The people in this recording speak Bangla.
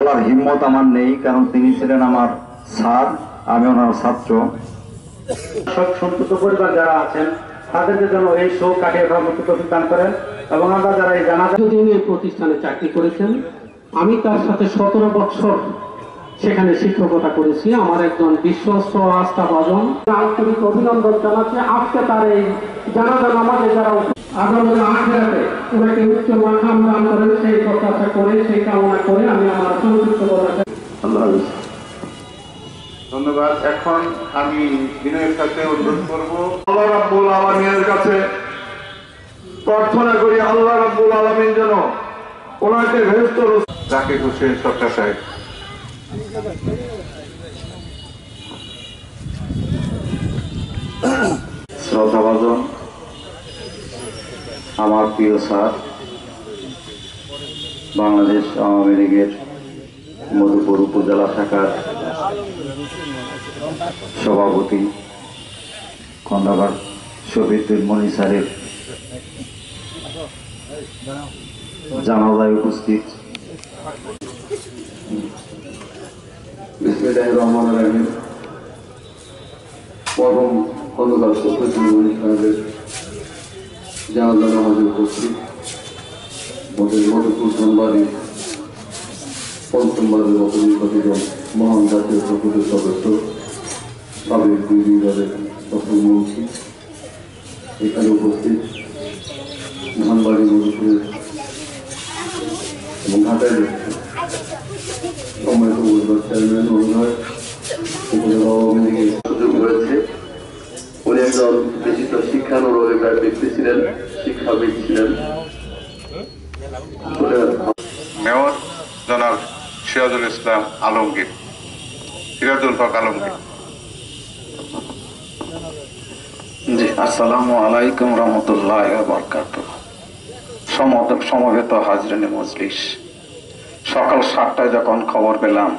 বলার হিম্মত আমার নেই, কারণ তিনি ছিলেন আমার স্যার, আমি ওনার ছাত্র। সব সন্তুষ্ট পরিবার যারা আছেন তাদেরকে যেন এই শোক কাটিয়ে তৌফিক দান করেন। এবং আমরা যারা এই জানাজা এই প্রতিষ্ঠানে চাকরি করেছেন, আমি তার সাথে 17 বছর সেখানে শিক্ষকতা করেছি। আমার একজন বিশ্বস্ত আস্থাভাজন, আন্তরিক অভিনন্দন জানাচ্ছি। আজকে তার এই জানাজা নামাজে যারা আগামী আখিরাতে ওনাকে উচ্চ মাকাম দান করেন, সেই প্রত্যাশা করে, সেই কামনা করে আমি আমার সংক্ষিপ্ত কথা। আল্লাহ হাফেজ। ধন্যবাদ। এখন আমি বিনয়ের সাথে অনুরোধ করব, আল্লাহ রাব্বুল আলামিনের কাছে প্রার্থনা করি আল্লাহ রাব্বুল আলামিন যেন ওনাকে বেহেশত জাকির হোসেন সরকার সাহেব। শ্রদ্ধাভাজন আমার প্রিয় স্যার, বাংলাদেশ আওয়ামী লীগের মধুপুর উপজেলা শাখার সভাপতি খন্দকার শফিউদ্দিন মনি স্যারের জানাজায় উপস্থিত। বিসমিল্লাহির রহমানির রহিম। পরম খন্দকার শফিউদ্দিন মনি সাহেবের জানাজা নামাজে উপস্থিত আমাদের মধুপুর ধনবাড়ি পঞ্চমবারের মতো নির্বাচিত মহান জাতীয় সংসদের সদস্য সাবেক দুই বিভাগের মুখ্যমন্ত্রী এখানে উপস্থিত ধানবাড়ি মধুপুরের এবং ঢাকায় সম্মানিত উপজেলা চেয়ারম্যান মহোদয়, উপজেলা আওয়ামী লীগের সুযোগ হয়েছে। উনি একজন বিশিষ্ট শিক্ষানুরাগী ব্যক্তি ছিলেন, শিক্ষাবিদ ছিলেন। মেয়র জনাব সিরাজুল ইসলাম আলমগীর, সিরাজুল হক আলমগীর। জি, আসসালামু আলাইকুম রহমতুল্লাহি ওয়া বারাকাতুহু। সমবেত হাজরিনে মজলিস, সকাল 7টায় যখন খবর পেলাম